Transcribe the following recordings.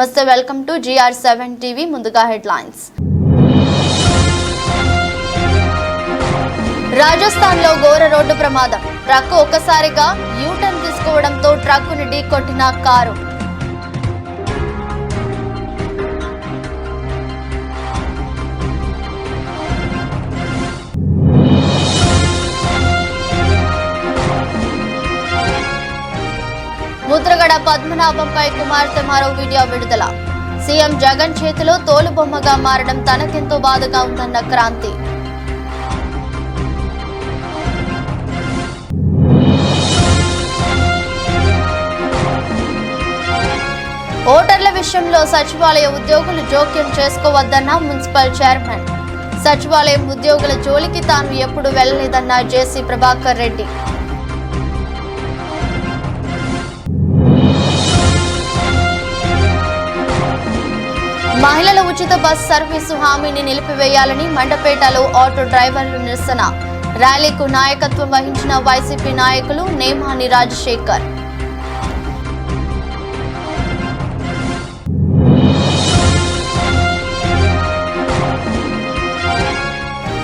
నమస్తే, welcome to GR7 TV. ముందుగా headlines. Rajasthan లో ఘోర రోడ్డు ప్రమాదం. ట్రక్కు ఒక్కసారిగా యూటర్న్ తీసుకోవడంతో ట్రక్కును ఢీకొట్టిన కారు. ముద్రగడ పద్మనాభంపై కుమార్తె మరో వీడియో విడుదల. సీఎం జగన్ చేతిలో తోలుబొమ్మగా మారడం తనకెంతో బాధగా ఉందన్న క్రాంతి. ఓటర్ల విషయంలో సచివాలయ ఉద్యోగులు జోక్యం చేసుకోవద్దన్న మున్సిపల్ చైర్మన్. సచివాలయం ఉద్యోగుల జోలికి తాను ఎప్పుడు వెళ్లలేదన్న జేసీ ప్రభాకర్ రెడ్డి. మహిళల ఉచిత బస్ సర్వీసు హామీని నిలిపివేయాలని మండపేటలో ఆటో డ్రైవర్లు నిరసన. ర్యాలీకు నాయకత్వం వహించిన వైసీపీ నాయకులు నేమాని రాజశేఖర్.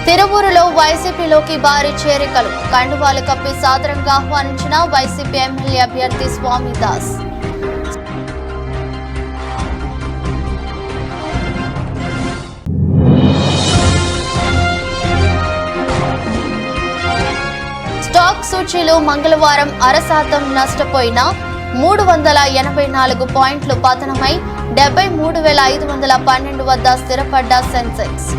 తిరువూరులో వైసీపీలోకి భారీ చేరికలు. కండువాలు కప్పి సాదరంగా ఆహ్వానించిన వైసీపీ ఎమ్మెల్యే అభ్యర్థి స్వామిదాస్. స్టాక్ సూచీలు మంగళవారం 0.5% నష్టపోయిన 384 పాయింట్లు పతనమై 73,512 వద్ద స్థిరపడ్డ సెన్సెక్స్.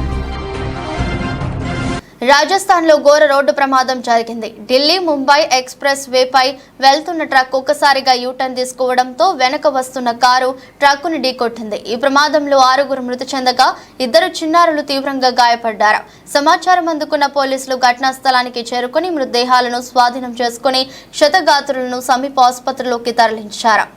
రాజస్థాన్ లో ఘోర రోడ్డు ప్రమాదం జరిగింది. ఢిల్లీ ముంబై ఎక్స్ప్రెస్ వేపై వెళ్తున్న ట్రక్ ఒక్కసారిగా యూటర్న్ తీసుకోవడంతో వెనక వస్తున్న కారు ట్రక్కును ఢీకొట్టింది. ఈ ప్రమాదంలో 6 మృతి చెందగా 2 చిన్నారులు తీవ్రంగా గాయపడ్డారు. సమాచారం అందుకున్న పోలీసులు ఘటనా స్థలానికి చేరుకుని మృతదేహాలను స్వాధీనం చేసుకుని క్షతగాత్రులను సమీప ఆసుపత్రిలోకి తరలించారు.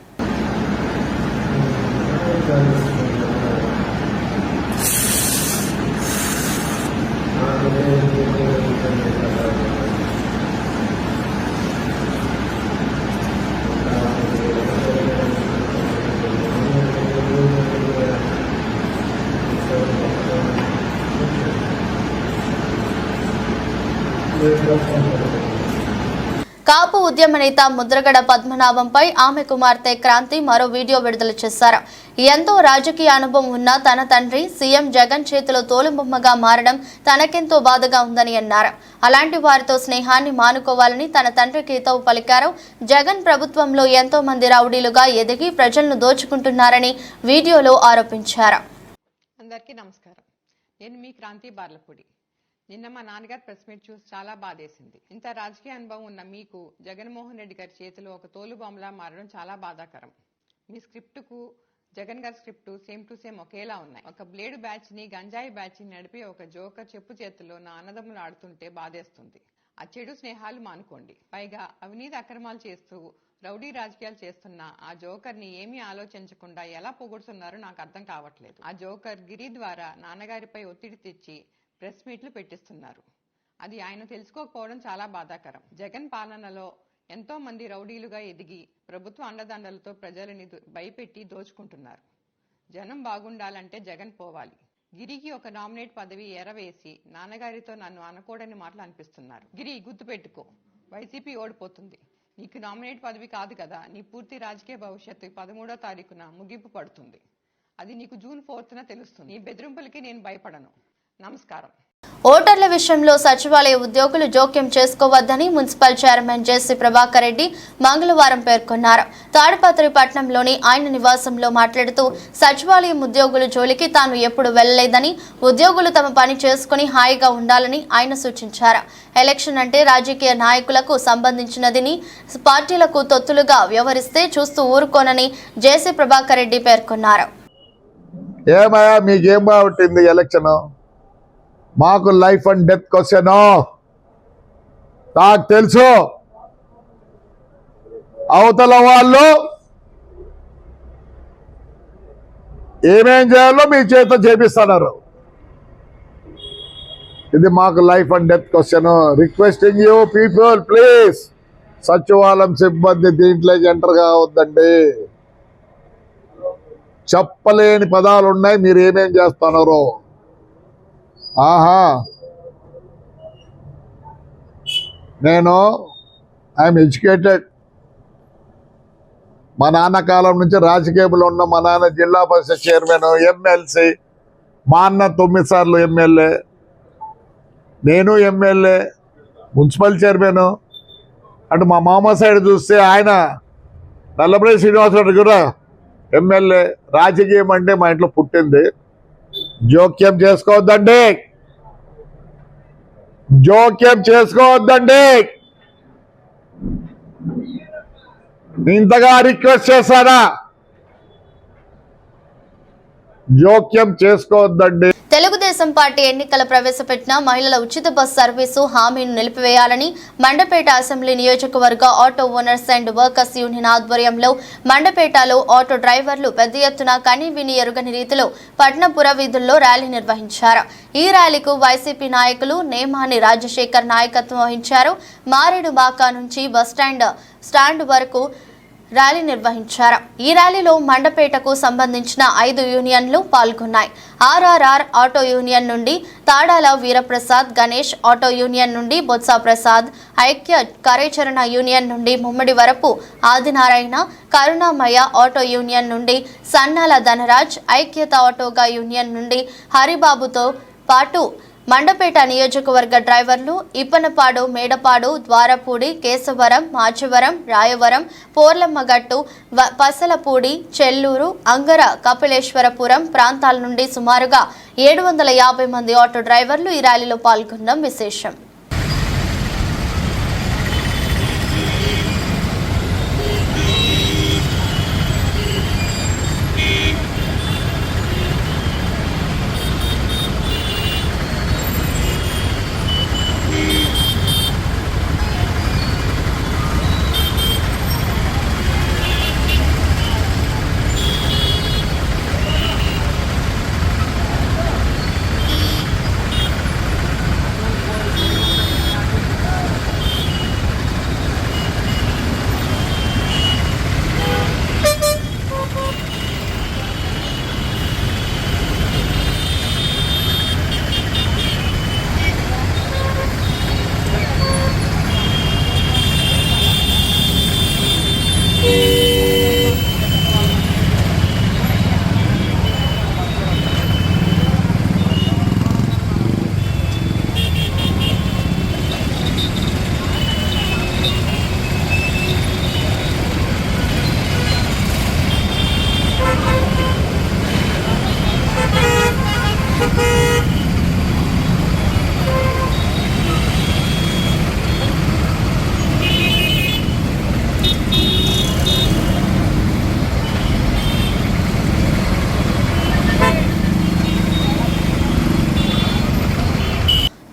కాపు ఉద్యమ నేత ముద్రగడ పద్మనాభంపై ఆమె కుమార్తె క్రాంతి మరో వీడియో విడుదల చేశారు. ఎంతో రాజకీయ అనుభవం ఉన్న తన తండ్రి సీఎం జగన్ చేతిలో తోలుబొమ్మగా మారడం తనకెంతో బాధగా ఉందని అన్నారు. అలాంటి వారితో స్నేహాన్ని మానుకోవాలని తన తండ్రికి హితవు పలికారు. జగన్ ప్రభుత్వంలో ఎంతో మంది రౌడీలుగా ఎదిగి ప్రజలను దోచుకుంటున్నారని వీడియోలో ఆరోపించారు. అందరికీ నమస్కారం. నేను మీ క్రాంతి బార్లపూడి. నిన్న మా నాన్నగారు ప్రెస్ మీట్ చూసి చాలా బాధేసింది. ఇంత రాజకీయ అనుభవం ఉన్న మీకు జగన్మోహన్ రెడ్డి గారి చేతిలో ఒక తోలుబొమ్మలా మారడం చాలా బాధాకరం. మీ స్క్రిప్టుకు జగన్ గారి స్క్రిప్టు సేమ్ టు సేమ్ ఒకేలా ఉన్నాయి. ఒక బ్లేడ్ బ్యాచ్ ని గంజాయి బ్యాచ్ ని నడిపి ఒక జోకర్ చెప్పు చేతుల్లో నా అన్నదమ్ములు ఆడుతుంటే బాధేస్తుంది. ఆ చెడు స్నేహాలు మానుకోండి. పైగా అవినీతి అక్రమాలు చేస్తూ రౌడీ రాజకీయాలు చేస్తున్న ఆ జోకర్ ని ఏమీ ఆలోచించకుండా ఎలా పొగుడుతున్నారో నాకు అర్థం కావట్లేదు. ఆ జోకర్ గిరి ద్వారా నాన్నగారిపై ఒత్తిడి తెచ్చి ప్రెస్ మీట్లు పెట్టిస్తున్నారు. అది ఆయన తెలుసుకోకపోవడం చాలా బాధాకరం. జగన్ పాలనలో ఎంతో మంది రౌడీలుగా ఎదిగి ప్రభుత్వ అండదండలతో ప్రజలని భయపెట్టి దోచుకుంటున్నారు. జనం బాగుండాలంటే జగన్ పోవాలి. గిరికి ఒక నామినేట్ పదవి ఎరవేసి నాన్నగారితో నన్ను అనకూడని మాటలు అనిపిస్తున్నారు. గిరి, గుర్తుపెట్టుకో, వైసీపీ ఓడిపోతుంది. నీకు నామినేట్ పదవి కాదు కదా, నీ పూర్తి రాజకీయ భవిష్యత్తు 13వ తారీఖున ముగింపు పడుతుంది. అది నీకు జూన్ 4న తెలుస్తుంది. నీ బెదిరింపులకి నేను భయపడను. నమస్కారం. ఓటర్ల విషయంలో సచివాలయ ఉద్యోగులు జోక్యం చేసుకోవద్దని మున్సిపల్ చైర్మన్ జేసీ ప్రభాకర్ రెడ్డి మంగళవారం పేర్కొన్నారు. తాడిపత్రి పట్టణంలోని ఆయన నివాసంలో మాట్లాడుతూ సచివాలయం ఉద్యోగుల జోలికి తాను ఎప్పుడు వెళ్లలేదని, ఉద్యోగులు తమ పని చేసుకుని హాయిగా ఉండాలని ఆయన సూచించారు. ఎలక్షన్ అంటే రాజకీయ నాయకులకు సంబంధించినదని, పార్టీలకు తొత్తులుగా వ్యవహరిస్తే చూస్తూ ఊరుకోనని జేసీ ప్రభాకర్ రెడ్డి పేర్కొన్నారు. ఏమయ్యా మీకేం బాగుంటుంది ఎలక్షన్? మాకు లైఫ్ అండ్ డెత్ క్వశ్చన్. నాకు తెలుసు అవతల వాళ్ళు ఏమేం చేయాలో మీ చేత చేపిస్తున్నారు. ఇది మాకు life and death question. Requesting you people, please, సచివాలయం సిబ్బంది దీంట్లోకి ఎంటర్ కావద్దండి. చెప్పలేని పదాలు ఉన్నాయి. మీరు ఏమేం చేస్తున్నారో. ఆహా, నేను ఐఎమ్ ఎడ్యుకేటెడ్. మా నాన్న కాలం నుంచి రాజకీయంలో ఉన్న మా నాన్న జిల్లా పరిషత్ చైర్మన్, ఎమ్మెల్సీ. మా అన్న 9 సార్లు ఎమ్మెల్యే, నేను ఎమ్మెల్యే, మున్సిపల్ చైర్మన్. అటు మా మామ సైడ్ చూస్తే ఆయన నల్లపల్లి శ్రీనివాసరెడ్డి కూడా ఎమ్మెల్యే. రాజకీయం అంటే మా ఇంట్లో పుట్టింది. జోక్యం చేసుకోవద్దండి, జోక్యం చేసుకోవద్దండి. ఇంతగా రిక్వెస్ట్ చేశానా? జోక్యం చేసుకోవద్దండి. తెలుగుదేశం పార్టీ ఎన్నికల ప్రవేశపెట్టిన మహిళల ఉచిత బస్ సర్వీసు హామీని నిలిపివేయాలని మండపేట అసెంబ్లీ నియోజకవర్గ auto owners and workers union ఆధ్వర్యంలో మండపేటలో ఆటో డ్రైవర్లు పెద్ద ఎత్తున కనీవిని ఎరుగని రీతిలో పట్నపుర వీధుల్లో ర్యాలీ నిర్వహించారు. ఈ ర్యాలీకు వైసీపీ నాయకులు నేమాని రాజశేఖర్ నాయకత్వం వహించారు. మారేడుబాక నుంచి స్టాండ్ వరకు ర్యాలీ నిర్వహించారు. ఈ ర్యాలీలో మండపేటకు సంబంధించిన 5 యూనియన్లు పాల్గొన్నాయి. ఆర్ఆర్ఆర్ ఆటో యూనియన్ నుండి తాడాల వీరప్రసాద్, గణేష్ ఆటో యూనియన్ నుండి బొత్స ప్రసాద్, ఐక్య కార్యాచరణ యూనియన్ నుండి ముమ్మడి వరపు ఆదినారాయణ, కరుణామయ ఆటో యూనియన్ నుండి సన్నాల ధనరాజ్, ఐక్యత ఆటోగా యూనియన్ నుండి హరిబాబుతో పాటు మండపేట నియోజకవర్గ డ్రైవర్లు ఇప్పనపాడు, మేడపాడు, ద్వారపూడి, కేశవరం, మాచవరం, రాయవరం, పోర్లమ్మగట్టు, పసలపూడి, చెల్లూరు, అంగర, కపిలేశ్వరపురం ప్రాంతాల నుండి సుమారుగా 750 మంది ఆటో డ్రైవర్లు ఈ ర్యాలీలో పాల్గొనడం విశేషం.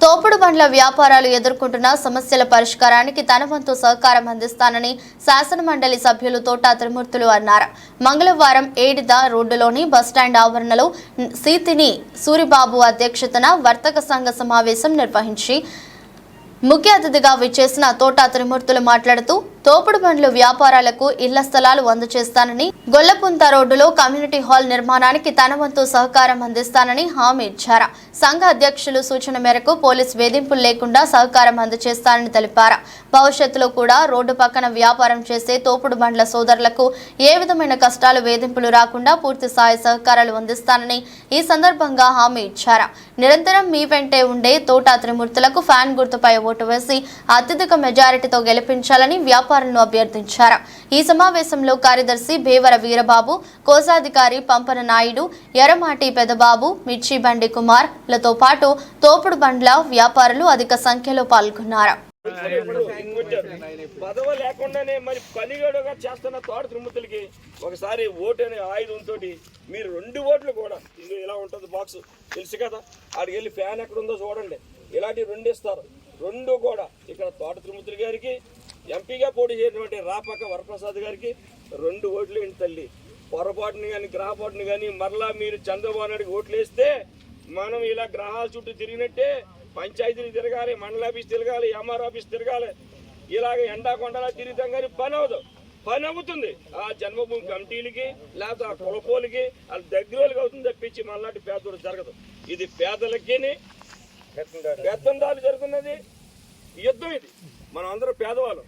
తోపుడు బండ్ల వ్యాపారాలు ఎదుర్కొంటున్న సమస్యల పరిష్కారానికి తన వంతు సహకారం అందిస్తానని శాసనమండలి సభ్యులు తోట త్రిమూర్తులు అన్నారు. మంగళవారం ఏడిద రోడ్డులోని బస్టాండ్ ఆవరణలో సీతిని సూరిబాబు అధ్యక్షతన వర్తక సంఘ సమావేశం నిర్వహించి ముఖ్య అతిథిగా విచ్చేసిన తోట త్రిమూర్తులు మాట్లాడుతూ తోపుడు బండ్లు వ్యాపారాలకు ఇళ్ల స్థలాలు అందజేస్తానని, గొల్లపుంత రోడ్డులో కమ్యూనిటీ హాల్ నిర్మాణానికి తన వంతు సహకారం అందిస్తానని హామీ ఇచ్చారు. సంఘ అధ్యక్షులు సూచన మేరకు పోలీస్ వేధింపులు లేకుండా సహకారం అందజేస్తానని తెలిపారు. భవిష్యత్తులో కూడా రోడ్డు పక్కన వ్యాపారం చేసే తోపుడు బండ్ల సోదరులకు ఏ విధమైన కష్టాలు, వేధింపులు రాకుండా పూర్తి స్థాయి సహకారాలు అందిస్తానని ఈ సందర్భంగా హామీ ఇచ్చారు. నిరంతరం మీ వెంటే ఉండే తోట త్రిమూర్తులకు ఫ్యాన్ గుర్తుపై ఓటు వేసి అత్యధిక మెజారిటీతో గెలిపించాలని వ్యాపారులను అభ్యర్థించారు. ఈ సమావేశంలో కార్యదర్శి భేవర వీరబాబు, కోశాధికారి పంపన నాయుడు, ఎర్రమాటి పెదబాబు, మిర్చి బండి కుమార్ లతో పాటు తోపుడు బండ్ల వ్యాపారులు అధిక సంఖ్యలో పాల్గొన్నారు. పదవ లేకుండానే మరి పనిగడుగా చేస్తున్న తోట త్రిమూర్తులకి ఒకసారి ఓటు అనే ఆయుధంతో మీరు 2 ఓట్లు కూడా ఇది ఇలా ఉంటుంది బాక్స్ తెలుసు కదా, ఆడికి వెళ్ళి ఫ్యాన్ ఎక్కడ ఉందో చూడండి, ఇలాంటి 2 ఇస్తారు. 2 కూడా ఇక్కడ తోట త్రిమూర్తులు గారికి, ఎంపీగా పోటీ చేసినటువంటి రాపక్క వరప్రసాద్ గారికి 2 ఓట్లు ఏంటి తల్లి. పొరపాటుని కానీ గ్రహపాటుని కానీ మరలా మీరు చంద్రబాబు నాయుడికి ఓట్లు వేస్తే మనం ఇలా గ్రహాల చుట్టూ తిరిగినట్టే పంచాయతీలు తిరగాలి, మండల ఆఫీస్ తిరగాలి, ఎంఆర్ ఆఫీస్ తిరగాలి, ఇలాగ ఎండా కొండలా తిరుగుతాం కానీ పని అవదు. పని అవుతుంది. ఆ జన్మభూమి కమిటీలకి లేకపోతే ఆ కులపోలకి వాళ్ళ దగ్గరకి అవుతుంది తప్పించి మనలాంటి పేదోడు జరగదు. ఇది పేదలకి పెత్తందాలు జరుగుతున్నది యుద్ధం. ఇది మనం అందరూ పేదవాళ్ళం.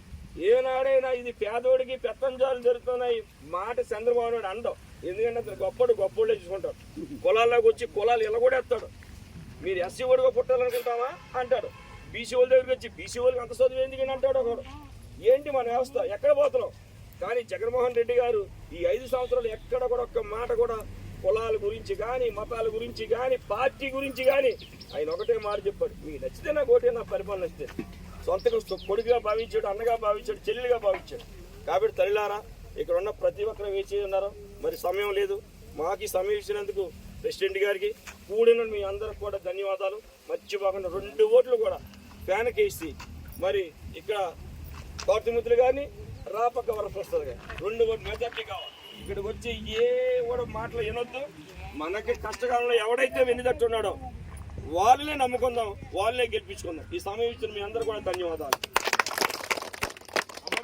ఏనాడైనా ఇది పేదోడికి పెత్తందాలు జరుగుతున్నాయి మాట చంద్రబాబు నాయుడు అండం. ఎందుకంటే అతను గొప్పోళ్ళే చూసుకుంటాడు. కులాల్లోకి వచ్చి కులాలు ఇలా కూడా ఎత్తాడు. మీరు ఎస్సీ ఓడిగా పుట్టాలనుకుంటామా అంటాడు. బీసీ వాళ్ళ దగ్గరికి వచ్చి బీసీ వాళ్ళకి అంత చదువు ఎందుకని అంటాడు ఒకడు. ఏంటి మన వ్యవస్థ? ఎక్కడ పోతున్నాం? కానీ జగన్మోహన్ రెడ్డి గారు ఈ 5 సంవత్సరాలు ఎక్కడ కూడా ఒక్క మాట కూడా కులాల గురించి కానీ మతాల గురించి కానీ పార్టీ గురించి కానీ ఆయన ఒకటే మాట చెప్పాడు, మీకు నచ్చితే నాకు ఒకటే, నా పరిపాలన నచ్చితే. సొంతగా కొడుకుగా భావించాడు, అన్నగా భావించాడు, చెల్లెలుగా భావించాడు. కాబట్టి తల్లిలారా, ఇక్కడ ఉన్న ప్రతి ఒక్కరు వేచి ఉన్నారు. మరి సమయం లేదు. మాకు ఈ సమయం ఇచ్చినందుకు ప్రెసిడెంట్ గారికి కూడిన మీ అందరికి కూడా ధన్యవాదాలు. మర్చిపోకుండా 2 ఓట్లు కూడా ఫ్యాన్కి వేసి మరి ఇక్కడ తోటమిత్రులు కానీ రాపక్క వరప్రసాద్ గారు 2 ఓట్లు మెజార్టీ కావాలి. ఇక్కడికి వచ్చి ఏ కూడా మాటలు వినొద్దు. మనకి కష్టకాలంలో ఎవడైతే వెన్నుదట్టున్నాడో వాళ్ళనే నమ్ముకుందాం, వాళ్ళే గెలిపించుకుందాం. ఈ సమయం ఇచ్చిన మీ అందరూ కూడా ధన్యవాదాలు.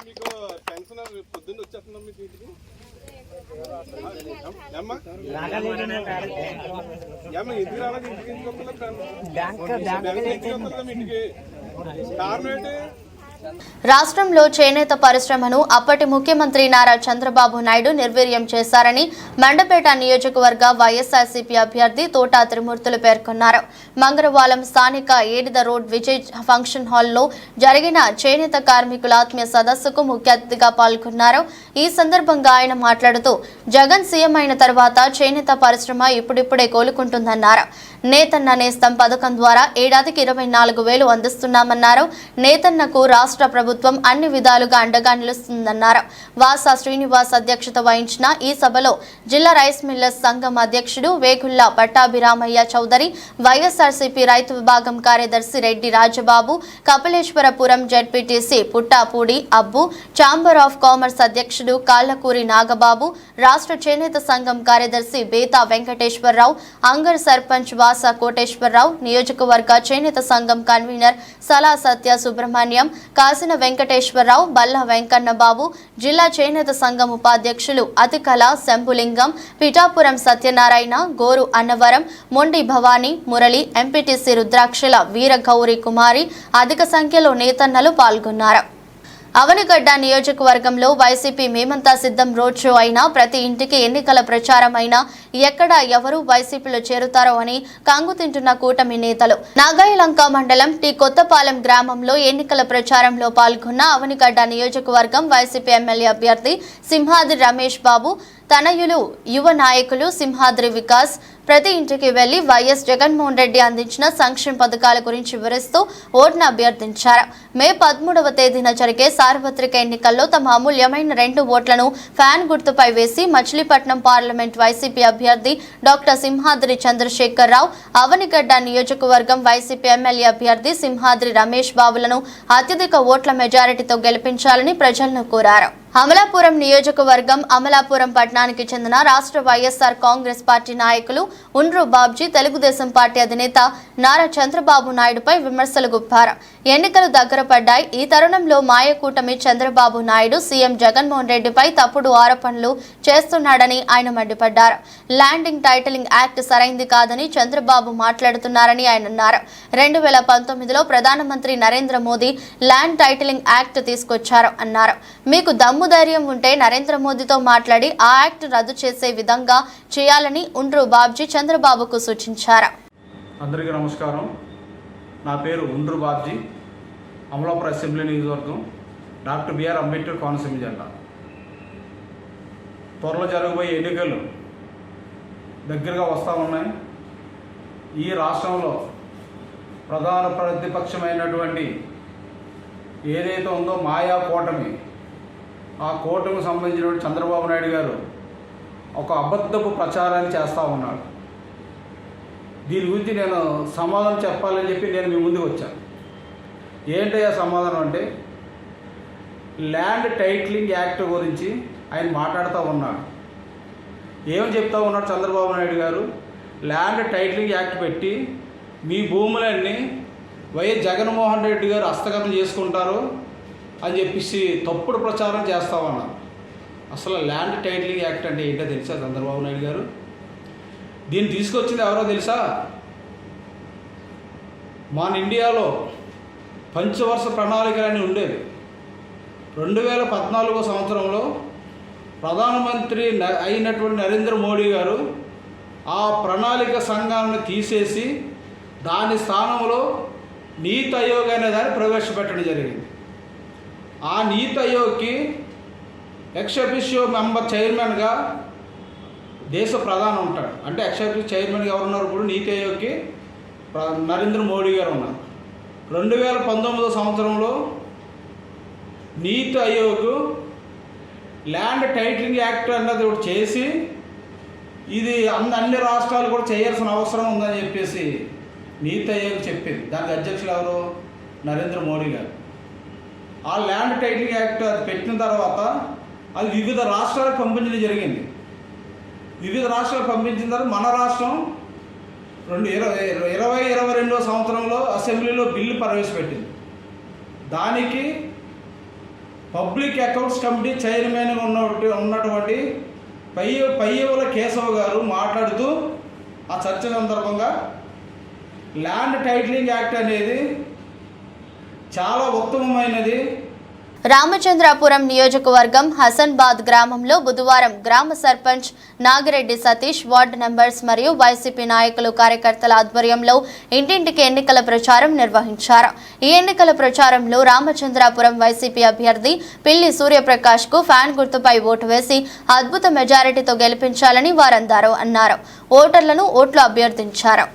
మీకు పెన్షన్ పొద్దున్న వచ్చేస్తుందా మీకు ఇంటికి? ఎందుకు రాలేదు ఇంటికి? కారణం ఏంటి? రాష్ట్రంలో చేనేత పరిశ్రమను అప్పటి ముఖ్యమంత్రి నారా చంద్రబాబు నాయుడు నిర్వీర్యం చేశారని మండపేట నియోజకవర్గ వైఎస్ఆర్సీపీ అభ్యర్థి తోటా త్రిమూర్తులు పేర్కొన్నారు. మంగళవారం స్థానిక ఏడిద రోడ్ విజయ్ ఫంక్షన్ హాల్లో జరిగిన చేనేత కార్మికుల ఆత్మీయ సదస్సుకు ముఖ్య అతిథిగా పాల్గొన్నారు. ఈ సందర్భంగా ఆయన మాట్లాడుతూ జగన్ సీఎం అయిన తర్వాత చేనేత పరిశ్రమ ఇప్పుడిప్పుడే కోలుకుంటుందన్నారు. నేతన్న నేస్తం పథకం ద్వారా ఏడాదికి 24,000 అందిస్తున్నామన్నారు. నేతన్నకు రాష్ట్ర ప్రభుత్వం అన్ని విధాలుగా అండగా నిలుస్తుందన్నారు. వాసా శ్రీనివాస్ అధ్యక్షత వహించిన ఈ సభలో జిల్లా రైస్ మిల్లర్స్ సంఘం అధ్యక్షుడు వేగుళ్ల పట్టాభిరామయ్య చౌదరి, వైఎస్ఆర్సీపీ రైతు విభాగం కార్యదర్శి Reddy Rajababu, Kapileswarapuram ZPTC Puttapudi Abbu, chamber of commerce అధ్యక్షుడు కాళ్లకూరి నాగబాబు, రాష్ట్ర చేనేత సంఘం కార్యదర్శి బేతా వెంకటేశ్వరరావు, అంగర్ సర్పంచ్ వాసా కోటేశ్వరరావు, నియోజకవర్గ చేనేత సంఘం కన్వీనర్ సలా సత్య సుబ్రహ్మణ్యం, కాసిన వెంకటేశ్వరరావు, బల్ల వెంకన్నబాబు, జిల్లా చేనేత సంఘం ఉపాధ్యక్షులు అతికల శంభులింగం, పిఠాపురం సత్యనారాయణ, గోరు అన్నవరం, మొండి భవానీ, మురళి, ఎంపీటీసీ రుద్రాక్షల వీర గౌరీ కుమారి అధిక సంఖ్యలో నేతన్నలు పాల్గొన్నారు. అవనిగడ్డ నియోజకవర్గంలో వైసీపీ మేమంతా సిద్ధం రోడ్ షో అయినా ప్రతి ఇంటికి ఎన్నికల ప్రచారం అయినా ఎక్కడ ఎవరు వైసీపీలో చేరుతారో అని కంగుతింటున్న కూటమి నేతలు. నాగాయలంక మండలం టి కొత్తపాలెం గ్రామంలో ఎన్నికల ప్రచారంలో పాల్గొన్న అవనిగడ్డ నియోజకవర్గం వైసీపీ ఎమ్మెల్యే అభ్యర్థి సింహాద్రి రమేష్ బాబు తనయులు యువ నాయకులు సింహాద్రి వికాస్ ప్రతి ఇంటికి వెళ్లి వైఎస్ జగన్మోహన్ రెడ్డి అందించిన సంక్షేమ పథకాల గురించి వివరిస్తూ ఓటును అభ్యర్థించారు. మే 13వ తేదీన జరిగే సార్వత్రిక ఎన్నికల్లో తమ అమూల్యమైన 2 ఓట్లను ఫ్యాన్ గుర్తుపై వేసి మచిలీపట్నం పార్లమెంట్ వైసీపీ అభ్యర్థి డాక్టర్ సింహాద్రి చంద్రశేఖర్ రావు, అవనిగడ్డ నియోజకవర్గం వైసీపీ ఎమ్మెల్యే అభ్యర్థి సింహాద్రి రమేష్ బాబులను అత్యధిక ఓట్ల మెజారిటీతో గెలిపించాలని ప్రజలను కోరారు. అమలాపురం నియోజకవర్గం అమలాపురం పట్టణానికి చెందిన రాష్ట్ర వైఎస్ఆర్ కాంగ్రెస్ పార్టీ నాయకులు ఉండ్రు బాబ్జీ తెలుగుదేశం పార్టీ అధినేత నారా చంద్రబాబు నాయుడుపై విమర్శలు గుప్పారు. ఎన్నికలు దగ్గర పడ్డాయి. ఈ తరుణంలో మాయకూటమి చంద్రబాబు నాయుడు సీఎం జగన్మోహన్ రెడ్డిపై తప్పుడు ఆరోపణలు చేస్తున్నాడని ఆయన మండిపడ్డారు. ల్యాండింగ్ టైటిలింగ్ యాక్ట్ సరైంది కాదని చంద్రబాబు మాట్లాడుతున్నారని ఆయన అన్నారు. 2019లో ప్రధానమంత్రి Narendra Modi land titling act తీసుకొచ్చారు అన్నారు. మీకు ధైర్యం ఉంటే నరేంద్ర మోదీతో మాట్లాడి ఆ యాక్ట్ రద్దు చేసే విధంగా చేయాలని ఉండ్రు బాబ్జీ చంద్రబాబుకు సూచించారు. అందరికీ నమస్కారం. నా పేరు ఉండ్రు బాబ్జీ, అమలాపురం అసెంబ్లీ నియోజకవర్గం, డాక్టర్ బిఆర్ అంబేద్కర్ కోనసీమ జిల్లా. త్వరలో జరగబోయే ఎన్నికలు దగ్గరగా వస్తూ ఉన్నాయి. ఈ రాష్ట్రంలో ప్రధాన ప్రతిపక్షమైనటువంటి ఏదైతే ఉందో మాయా కూటమి, ఆ కూటమికి సంబంధించిన చంద్రబాబు నాయుడు గారు ఒక అబద్ధపు ప్రచారాన్ని చేస్తూ ఉన్నాడు. దీని గురించి నేను సమాధానం చెప్పాలని చెప్పి నేను మీ ముందుకు వచ్చాను. ఏంటయ్యా సమాధానం అంటే, ల్యాండ్ టైటిలింగ్ యాక్ట్ గురించి ఆయన మాట్లాడుతూ ఉన్నాడు. ఏమని చెప్తా ఉన్నాడు చంద్రబాబు నాయుడు గారు? ల్యాండ్ టైటిలింగ్ యాక్ట్ పెట్టి మీ భూములన్నీ వైఎస్ జగన్మోహన్ రెడ్డి గారు హస్తగతం చేసుకుంటారు అని చెప్పేసి తప్పుడు ప్రచారం చేస్తా ఉన్నారు. అసలు ల్యాండ్ టైటిలింగ్ యాక్ట్ అంటే ఏంటో తెలుసా చంద్రబాబు నాయుడు గారు? దీన్ని తీసుకొచ్చింది ఎవరో తెలుసా? మన ఇండియాలో పంచవర్ష ప్రణాళికలని ఉండేది. 2014 సంవత్సరంలో ప్రధానమంత్రి అయినటువంటి నరేంద్ర మోడీ గారు ఆ ప్రణాళిక సంఘాన్ని తీసేసి దాని స్థానంలో నీతి ఆయోగ్ అనే దాన్ని ప్రవేశపెట్టడం జరిగింది. ఆ నీతి ఆయోగ్కి ఎక్స్ అఫిషియో మెంబర్ చైర్మన్గా దేశ ప్రధాని ఉంటాడు. అంటే ఎక్స్ అఫిషియో చైర్మన్గా ఎవరున్నారు? ఇప్పుడు నీతి ఆయోగ్కి నరేంద్ర మోడీ గారు ఉన్నారు. 2019 సంవత్సరంలో నీతి ఆయోగ్ ల్యాండ్ టైటిలింగ్ యాక్ట్ అన్నది ఒకటి చేసి ఇది అన్ని రాష్ట్రాలు కూడా చేయాల్సిన అవసరం ఉందని చెప్పేసి నీతి ఆయోగ్ చెప్పింది. దానికి అధ్యక్షులు ఎవరు? నరేంద్ర మోడీ గారు. ఆ ల్యాండ్ టైటిలింగ్ యాక్ట్ అది పెట్టిన తర్వాత అది వివిధ రాష్ట్రాలకు పంపించడం జరిగింది. వివిధ రాష్ట్రాలకు పంపించిన తర్వాత మన రాష్ట్రం 2022 సంవత్సరంలో అసెంబ్లీలో బిల్లు ప్రవేశపెట్టింది. దానికి పబ్లిక్ అకౌంట్స్ కమిటీ చైర్మన్గా ఉన్నటువంటి పయ్యవుల కేశవ గారు మాట్లాడుతూ ఆ చర్చ సందర్భంగా ల్యాండ్ టైటిలింగ్ యాక్ట్ అనేది చాలా ఉత్తమమైనది. రామచంద్రాపురం నియోజకవర్గం హసన్బాద్ గ్రామంలో బుధవారం గ్రామ సర్పంచ్ నాగిరెడ్డి సతీష్, వార్డు మెంబర్స్ మరియు వైసీపీ నాయకులు కార్యకర్తల ఆధ్వర్యంలో ఇంటింటికి ఎన్నికల ప్రచారం నిర్వహించారు. ఈ ఎన్నికల ప్రచారంలో రామచంద్రాపురం వైసీపీ అభ్యర్థి పిల్లి సూర్యప్రకాష్ కు ఫ్యాన్ గుర్తుపై ఓటు వేసి అద్భుత మెజారిటీతో గెలిపించాలని వారందరూ అన్నారు. ఓటర్లను ఓట్లు అభ్యర్థించారు.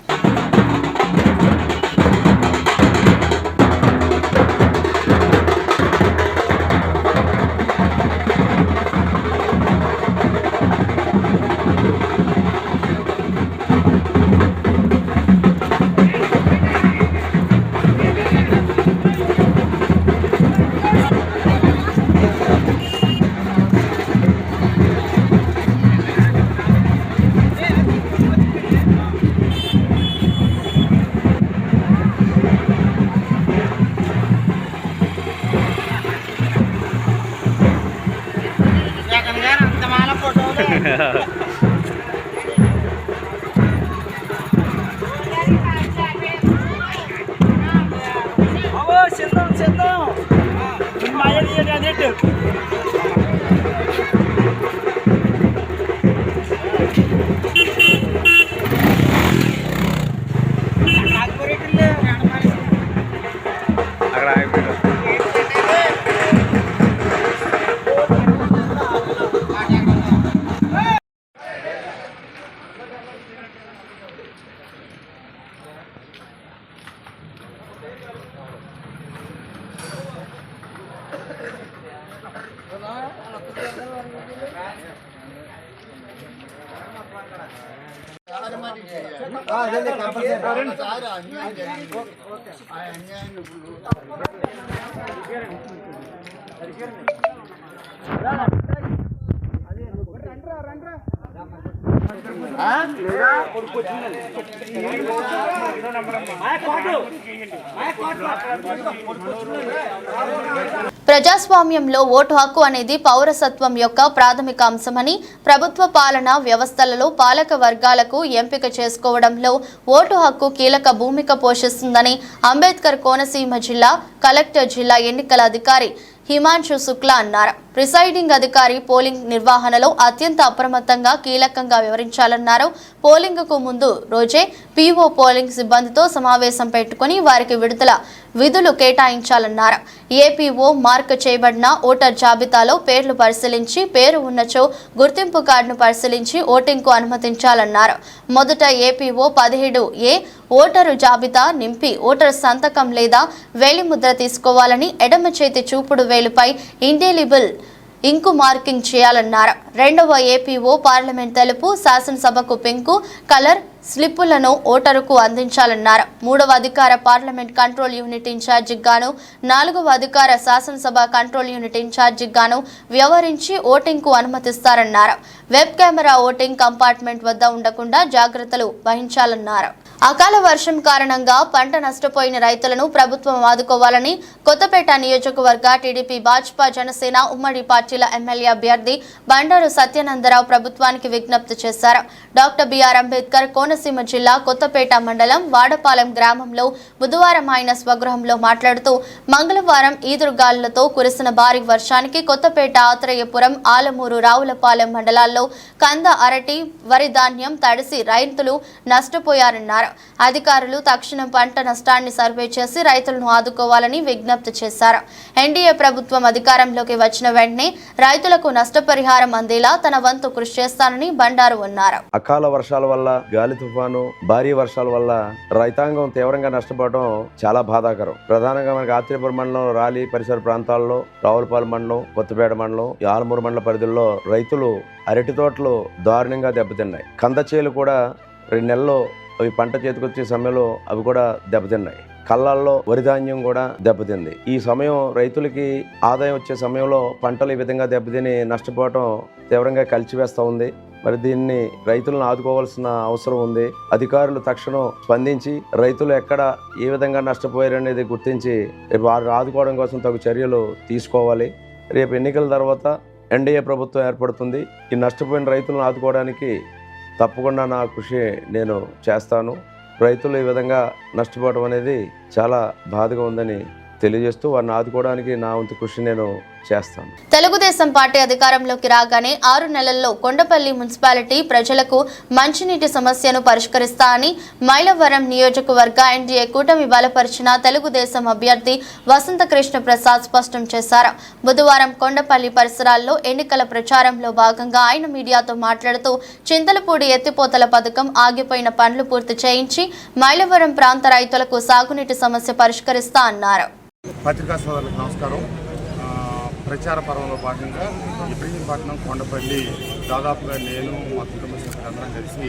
ప్రజాస్వామ్యంలో ఓటు హక్కు అనేది పౌరసత్వం యొక్క ప్రాథమిక అంశమని, ప్రభుత్వ పాలనా వ్యవస్థలలో పాలక వర్గాలకు ఎంపిక చేసుకోవడంలో ఓటు హక్కు కీలక భూమిక పోషిస్తుందని అంబేద్కర్ కోనసీమ జిల్లా కలెక్టర్, జిల్లా ఎన్నికల అధికారి హిమాంశు శుక్లా అన్నారు. ప్రిసైడింగ్ అధికారి పోలింగ్ నిర్వహణలో అత్యంత అప్రమత్తంగా కీలకంగా వివరించాలన్నారు. పోలింగ్ కు ముందు రోజే పీఓ పోలింగ్ సిబ్బందితో సమావేశం పెట్టుకుని వారికి విధులు కేటాయించాలన్నారు. ఏపీఓ మార్క్ చేయబడిన ఓటర్ జాబితాలో పేర్లు పరిశీలించి పేరు ఉన్నచో గుర్తింపు కార్డును పరిశీలించి ఓటింగ్ కు అనుమతించాలన్నారు. మొదట ఏపీఓ 17A ఓటరు జాబితా నింపి ఓటర్ సంతకం లేదా వేలిముద్ర తీసుకోవాలని, ఎడమ చేతి చూపుడు వేలుపై ఇండెలిబుల్ ఇంకు మార్కింగ్ చేయాలన్నారు. రెండవ ఏపీఓ పార్లమెంట్ తెలుపు, శాసనసభకు పింకు కలర్ స్లిప్పులను ఓటరుకు అందించాలన్నారు. మూడవ అధికార పార్లమెంట్ కంట్రోల్ యూనిట్ ఇన్ఛార్జికి గాను, నాలుగవ అధికార శాసనసభ కంట్రోల్ యూనిట్ ఇన్ఛార్జికి గాను వ్యవహరించి ఓటింగ్ కు అనుమతిస్తారన్నారు. వెబ్ కెమెరా ఓటింగ్ కంపార్ట్మెంట్ వద్ద ఉండకుండా జాగ్రత్తలు వహించాలన్నారు. అకాల వర్షం కారణంగా పంట నష్టపోయిన రైతులను ప్రభుత్వం ఆదుకోవాలని కొత్తపేట నియోజకవర్గ టీడీపీ భాజపా జనసేన ఉమ్మడి పార్టీల ఎమ్మెల్యే అభ్యర్థి బండారు సత్యానందరావు ప్రభుత్వానికి విజ్ఞప్తి చేశారు. డాక్టర్ బిఆర్ అంబేద్కర్ కోనసీమ జిల్లా కొత్తపేట మండలం వాడపాలెం గ్రామంలో బుధవారం ఆయన స్వగృహంలో మాట్లాడుతూ మంగళవారం ఈదురుగాలులతో కురిసిన భారీ వర్షానికి కొత్తపేట ఆత్రేయపురం ఆలమూరు రావులపాలెం మండలాల్లో కంద అరటి వరి ధాన్యం తడిసి రైతులు నష్టపోయారన్నారు. అధికారులు తక్షణం పంట నష్టాన్ని సర్వే చేసి రైతులను ఆదుకోవాలని విజ్ఞప్తి చేశారు. ఎన్డీఏ ప్రభుత్వం అధికారంలోకి వచ్చిన వెంటనే రైతులకు నష్టపరిహారం అందేలా తన వంతు కృషి చేస్తానని బండారు అన్నారు. అకాల వర్షాల వల్ల గాలి తుఫాను భారీ వర్షాల వల్ల రైతాంగం తీవ్రంగా నష్టపోవడం చాలా బాధాకరం. ప్రధానంగా మనకి ఆత్రేయపురం మండలం రాలి పరిసర ప్రాంతాల్లో రావులపాలెం మండలం కొత్తపేట మండలం ఆలమూరు మండల పరిధుల్లో రైతులు అరటి తోటలు దారుణంగా దెబ్బతిన్నాయి. కంద చేలు కూడా 2 నెలల్లో అవి పంట చేతికొచ్చే సమయంలో అవి కూడా దెబ్బతిన్నాయి. కళ్ళల్లో వరి ధాన్యం కూడా దెబ్బతింది. ఈ సమయం రైతులకి ఆదాయం వచ్చే సమయంలో పంటలు ఈ విధంగా దెబ్బతిని నష్టపోవటం తీవ్రంగా కలిచివేస్తూ ఉంది. మరి దీన్ని రైతులను ఆదుకోవాల్సిన అవసరం ఉంది. అధికారులు తక్షణం స్పందించి రైతులు ఎక్కడ ఏ విధంగా నష్టపోయారనేది గుర్తించి రేపు వారిని ఆదుకోవడం కోసం తగు చర్యలు తీసుకోవాలి. రేపు ఎన్నికల తర్వాత ఎన్డీఏ ప్రభుత్వం ఏర్పడుతుంది. ఈ నష్టపోయిన రైతులను ఆదుకోవడానికి తప్పకుండా నా కృషి నేను చేస్తాను. రైతులు ఈ విధంగా నష్టపోవడం అనేది చాలా బాధగా ఉందని తెలియజేస్తూ వారిని ఆదుకోవడానికి నా వంతు కృషి నేను చేస్తాను. తెలుగుదేశం పార్టీ అధికారంలోకి రాగానే 6 నెలల్లో కొండపల్లి మున్సిపాలిటీ ప్రజలకు మంచినీటి సమస్యను పరిష్కరిస్తా అని మైలవరం నియోజకవర్గ ఎన్డీఏ కూటమి బలపరిచిన తెలుగుదేశం అభ్యర్థి వసంతకృష్ణ ప్రసాద్ స్పష్టం చేశారు. బుధవారం కొండపల్లి పరిసరాల్లో ఎన్నికల ప్రచారంలో భాగంగా ఆయన మీడియాతో మాట్లాడుతూ చింతలపూడి ఎత్తిపోతల పథకం ఆగిపోయిన పనులు పూర్తి చేయించి మైలవరం ప్రాంత రైతులకు సాగునీటి సమస్య పరిష్కరిస్తా అన్నారు. పత్రికా సోదరులకు నమస్కారం. ప్రచార పర్వంలో భాగంగా ఇబ్రహీంపట్నం కొండపల్లి దాదాపుగా నేను మా కుటుంబ సభ్యులందరం కలిసి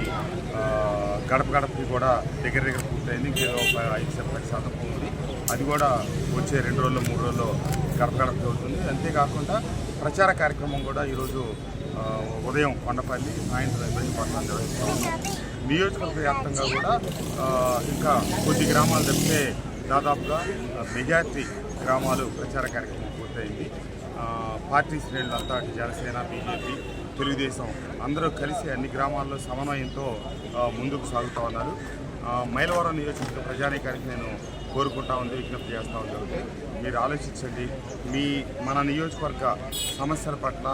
గడప గడపకి కూడా దగ్గర పూర్తయింది. ఇంకేదో 5% ఉంది. అది కూడా వచ్చే 2 రోజుల్లో 3 రోజుల్లో గడప గడపకి అవుతుంది. అంతేకాకుండా ప్రచార కార్యక్రమం కూడా ఈరోజు ఉదయం కొండపల్లి సాయంత్రం ఇబ్రహీంపట్నం నిర్వహిస్తాము. నియోజకవర్గ వ్యాప్తంగా కూడా ఇంకా కొద్ది గ్రామాలు తప్పితే దాదాపుగా మెజార్టీ గ్రామాలు ప్రచార కార్యక్రమం పూర్తయింది. పార్టీ శ్రేణులంతా జనసేన బీజేపీ తెలుగుదేశం అందరూ కలిసి అన్ని గ్రామాల్లో సమన్వయంతో ముందుకు సాగుతూ ఉన్నారు. మైలవరం నియోజకవర్గ ప్రజానీకానికి నేను కోరుకుంటా ఉంది, విజ్ఞప్తి చేస్తూ ఉంది. మీరు ఆలోచించండి. మన నియోజకవర్గ సమస్యల పట్ల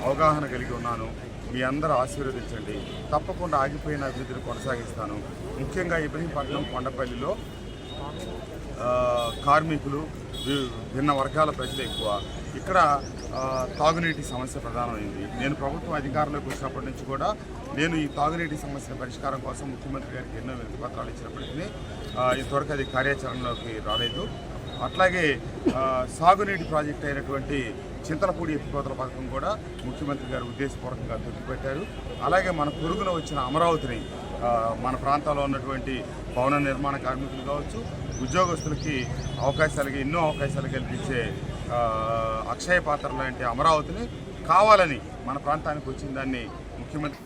అవగాహన కలిగి ఉన్నాను. మీ అందరూ ఆశీర్వదించండి. తప్పకుండా ఆగిపోయిన అభివృద్ధిని కొనసాగిస్తాను. ముఖ్యంగా ఇబ్రహీంపట్నం కొండపల్లిలో కార్మికులు భిన్న వర్గాల ప్రజలు ఎక్కువ. ఇక్కడ తాగునీటి సమస్య ప్రధానమైంది. నేను ప్రభుత్వం అధికారంలోకి వచ్చినప్పటి నుంచి కూడా నేను ఈ తాగునీటి సమస్య పరిష్కారం కోసం ముఖ్యమంత్రి గారికి ఎన్నో వినతి పత్రాలు ఇచ్చినప్పటికీ ఇంతవరకు అది కార్యాచరణలోకి రాలేదు. అట్లాగే సాగునీటి ప్రాజెక్ట్ అయినటువంటి చింతలపూడి ఎత్తిపోతల పథకం కూడా ముఖ్యమంత్రి గారు ఉద్దేశపూర్వకంగా తొక్కిపెట్టారు. అలాగే మన పొరుగున వచ్చిన అమరావతిని మన ప్రాంతాల్లో ఉన్నటువంటి భవన నిర్మాణ కార్మికులు కావచ్చు, ఉద్యోగస్తులకి ఎన్నో అవకాశాలు కల్పించే అక్షయ పాత్ర లాంటి అమరావతిని కావాలని మన ప్రాంతానికి వచ్చిన దాన్ని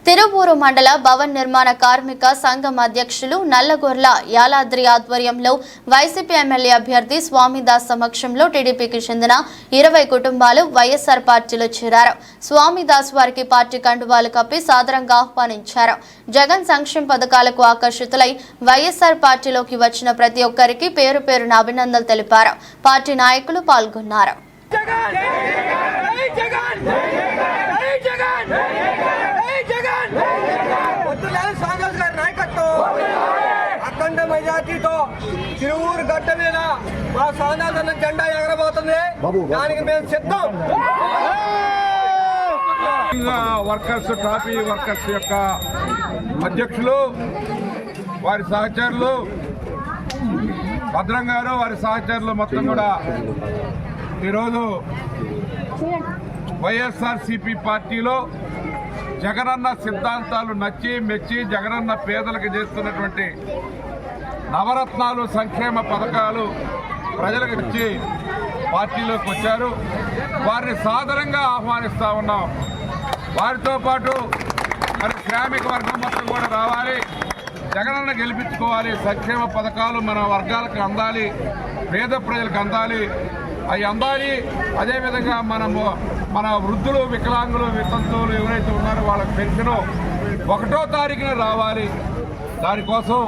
తిరువూరు మండల భవన్ నిర్మాణ కార్మిక సంఘం అధ్యక్షులు నల్లగొర్ల యాలాద్రి ఆధ్వర్యంలో వైసీపీ ఎమ్మెల్యే అభ్యర్థి స్వామిదాస్ సమక్షంలో టీడీపీకి చెందిన 20 కుటుంబాలు వైఎస్ఆర్ పార్టీలో చేరారు. స్వామిదాస్ వారికి పార్టీ కండువాలు కప్పి సాదరంగా ఆహ్వానించారు. జగన్ సంక్షేమ పథకాలకు ఆకర్షితులై వైఎస్ఆర్ పార్టీలోకి వచ్చిన ప్రతి ఒక్కరికి పేరు పేరున అభినందనలు తెలిపారు. పార్టీ నాయకులు పాల్గొన్నారు. అఖండ మెజార్టీతో తిరువూరు గడ్డ మీద మా సాధారణ జెండా ఎగరబోతుంది. దానికి మేము సిద్ధం. వర్కర్స్ కాపీ వర్కర్స్ యొక్క అధ్యక్షులు వారి సహచరులు భద్రం గారు వారి సహచరులు మొత్తం కూడా ఈరోజు వైఎస్ఆర్సీపీ పార్టీలో జగనన్న సిద్ధాంతాలు నచ్చి మెచ్చి జగనన్న పేదలకు చేస్తున్నటువంటి నవరత్నాలు సంక్షేమ పథకాలు ప్రజలకు ఇచ్చి పార్టీలోకి వచ్చారు. వారిని సాదరంగా ఆహ్వానిస్తూ ఉన్నాం. వారితో పాటు మరి శ్రామిక వర్గం మొత్తం కూడా రావాలి. జగనన్న గెలిపించుకోవాలి. సంక్షేమ పథకాలు మన వర్గాలకు అందాలి, పేద ప్రజలకు అందాలి, అవి అందాలి. అదేవిధంగా మన వృద్ధులు, వికలాంగులు, వితంతువులు ఎవరైతే ఉన్నారో వాళ్ళకి పెన్షన్ 1వ తారీఖున రావాలి. దానికోసం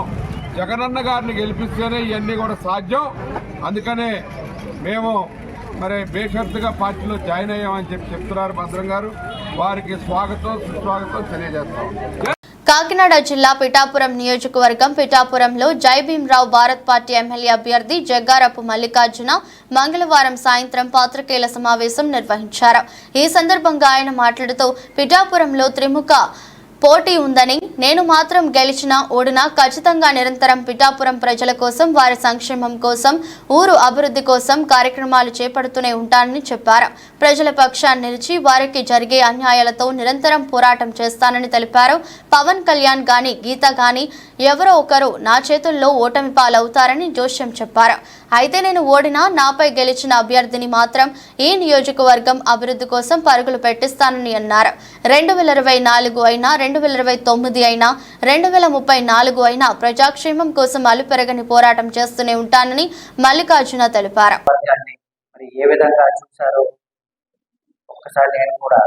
జగనన్న గారిని గెలిపిస్తేనే ఇవన్నీ కూడా సాధ్యం. అందుకనే మేము మరి బేషరతుగా పార్టీలో జాయిన్ అయ్యామని చెప్తున్నారు భద్రం గారు. వారికి స్వాగతం, సుస్వాగతం తెలియజేస్తాం. కాకినాడ జిల్లా పిఠాపురం నియోజకవర్గం పిఠాపురంలో జై భీమ్రావు భారత్ పార్టీ ఎమ్మెల్యే అభ్యర్థి జగ్గారపు మల్లికార్జున మంగళవారం సాయంత్రం పాత్రికేయుల సమావేశం నిర్వహించారు. ఈ సందర్భంగా ఆయన మాట్లాడుతూ పిఠాపురంలో త్రిముఖ పోటీ ఉందని, నేను మాత్రం గెలిచినా ఓడినా ఖచ్చితంగా నిరంతరం పిఠాపురం ప్రజల కోసం, వారి సంక్షేమం కోసం, ఊరు అభివృద్ధి కోసం కార్యక్రమాలు చేపడుతూనే ఉంటానని చెప్పారు. ప్రజల పక్షాన్ని నిలిచి వారికి జరిగే అన్యాయాలతో నిరంతరం పోరాటం చేస్తానని తెలిపారు. పవన్ కళ్యాణ్ గాని, గీత గాని ఎవరో ఒకరు నా చేతుల్లో ఓటమి పాలవుతారని జోష్యం చెప్పారు. అయితే నేను ఓడినా నాపై గెలిచిన అభ్యర్థిని మాత్రం ఈ నియోజకవర్గం అభివృద్ధి కోసం పరుగులు పెట్టిస్తానని అన్నారు. 2024 అయినా 2029 అయినా 2034 అయినా ప్రజాక్షేమం కోసం అలుపెరగని పోరాటం చేస్తూనే ఉంటానని మల్లికార్జున తెలిపారు. ఏ విధంగా చూశారో ఒక్కసారి నేను కూడా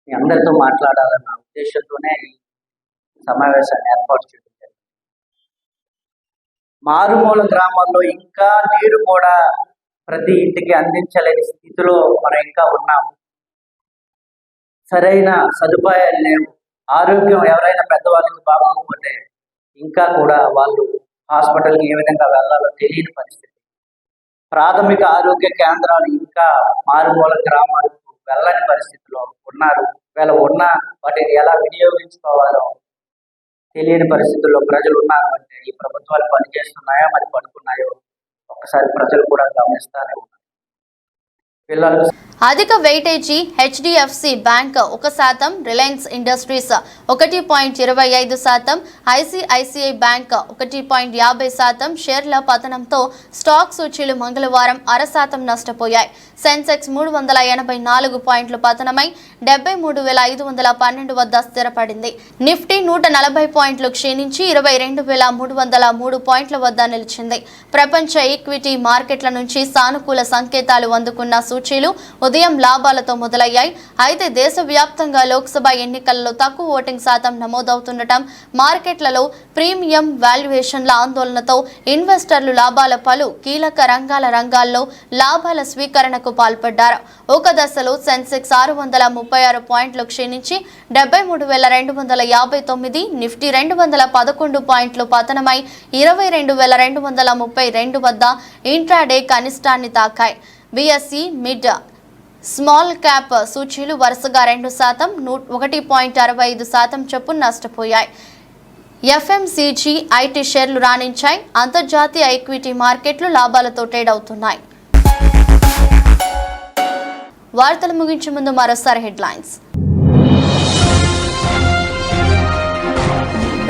మీ అందరితో మాట్లాడాలన్న ఉద్దేశంతోనే ఈ సమావేశాన్ని ఏర్పాటు చేయడం. మారుమూల గ్రామాల్లో ఇంకా నీరు కూడా ప్రతి ఇంటికి అందించలేని స్థితిలో మనం ఇంకా ఉన్నాం. సరైన సదుపాయాలు లేవు. ఆరోగ్యం ఎవరైనా పెద్దవాళ్ళకి బాగోకపోతే ఇంకా కూడా వాళ్ళు హాస్పిటల్కి ఏ విధంగా వెళ్ళాలో తెలియని పరిస్థితి. ప్రాథమిక ఆరోగ్య కేంద్రాలు ఇంకా మారుమూల గ్రామాలకు వెళ్ళని పరిస్థితిలో ఉన్నారు. వీళ్ళ ఉన్న వాటిని ఎలా వినియోగించుకోవాలో తెలియని పరిస్థితుల్లో ప్రజలు ఉన్నారు. అంటే ఈ ప్రభుత్వాలు పనిచేస్తున్నాయో మరి పడుకున్నాయో ఒక్కసారి ప్రజలు కూడా గమనిస్తానే ఉన్నారు. పిల్లలు అధిక weightage HDFC bank 1%, Reliance industries 1.25%, ICICI bank 1.50% షేర్ల పతనంతో స్టాక్ సూచీలు మంగళవారం 0.5% నష్టపోయాయి. సెన్సెక్స్ 384 పాయింట్లు పతనమై 73,512 వద్ద స్థిరపడింది. నిఫ్టీ 140 పాయింట్లు క్షీణించి 22,303 పాయింట్ల వద్ద నిలిచింది. ప్రపంచ ఈక్విటీ మార్కెట్ల నుంచి సానుకూల సంకేతాలు అందుకున్న సూచీలు ఉదయం లాభాలతో మొదలయ్యాయి. అయితే దేశవ్యాప్తంగా లోక్సభ ఎన్నికల్లో తక్కువ ఓటింగ్ శాతం నమోదవుతుండటం, మార్కెట్లలో ప్రీమియం వాల్యుయేషన్ల ఆందోళనతో ఇన్వెస్టర్లు లాభాల పలు కీలక రంగాల్లో లాభాల స్వీకరణకు పాల్పడ్డారు. ఒక దశలో సెన్సెక్స్ 636 పాయింట్లు క్షీణించి 73,259, నిఫ్టీ 211 పాయింట్లు పతనమై 22,232 వద్ద ఇంట్రాడే కనిష్టాన్ని తాకాయి. బిఎస్ఈ మిడ్ స్మాల్ క్యాప్ సూచీలు వరుసగా 2%, 1.65% చొప్పున నష్టపోయాయి. ఎఫ్ఎంసీజీ, ఐటీ షేర్లు రాణించాయి. అంతర్జాతీయ ఈక్విటీ మార్కెట్లు లాభాలతో ట్రేడ్ అవుతున్నాయి. వార్తలు ముగించే ముందు మరోసారి హెడ్లైన్స్.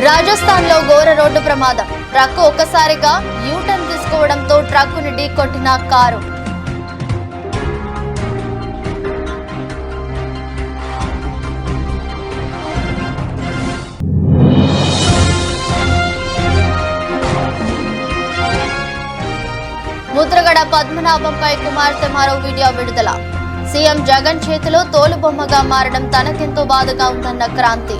రాజస్థాన్లో ఘోర రోడ్డు ప్రమాదం. ట్రక్కు ఒక్కసారిగా యూటర్న్ తీసుకోవడంతో ట్రక్కును ఢీకొట్టిన కారు. ముద్రగడ పద్మనాభంపై కుమార్తె మరో వీడియో విడుదల. సీఎం జగన్ చేతిలో తోలుబొమ్మగా మారడం తనకెంతో బాధగా ఉందన్న క్రాంతి.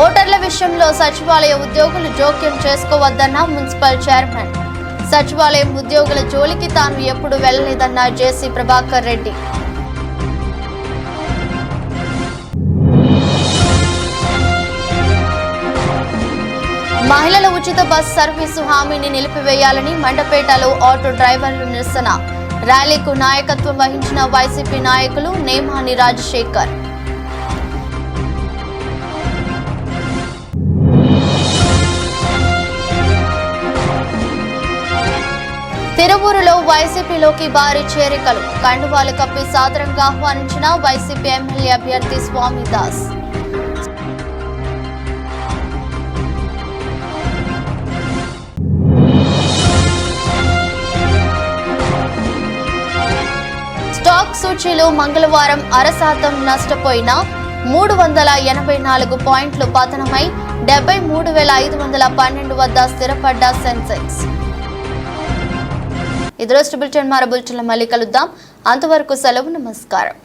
ఓటర్ల విషయంలో సచివాలయ ఉద్యోగులు జోక్యం చేసుకోవద్దన్న మున్సిపల్ చైర్మన్. సచివాలయం ఉద్యోగుల జోలికి తాను ఎప్పుడు వెళ్లలేదన్న జేసీ ప్రభాకర్ రెడ్డి. మహిళల ఉచిత బస్ సర్వీసు హామీని నిలిపివేయాలని మండపేటలో ఆటో డ్రైవర్లు నిరసన. ర్యాలీకు నాయకత్వం వహించిన వైసీపీ నాయకులు నేమాని రాజశేఖర్. తిరువూరులో వైసీపీలోకి భారీ చేరికలు. కండువాలు కప్పి సాదరంగా ఆహ్వానించిన వైసీపీ ఎమ్మెల్యే అభ్యర్థి స్వామిదాస్. స్టాక్ సూచీలు మంగళవారం 0.5% నష్టపోయిన 384 పాయింట్లు పతనమై 73,512 వద్ద స్థిరపడ్డ సెన్సెక్స్. ఇది రోజు బులెటిన్. మరో బులెటిన్లో మళ్ళీ కలుద్దాం. అంతవరకు సెలవు. నమస్కారం.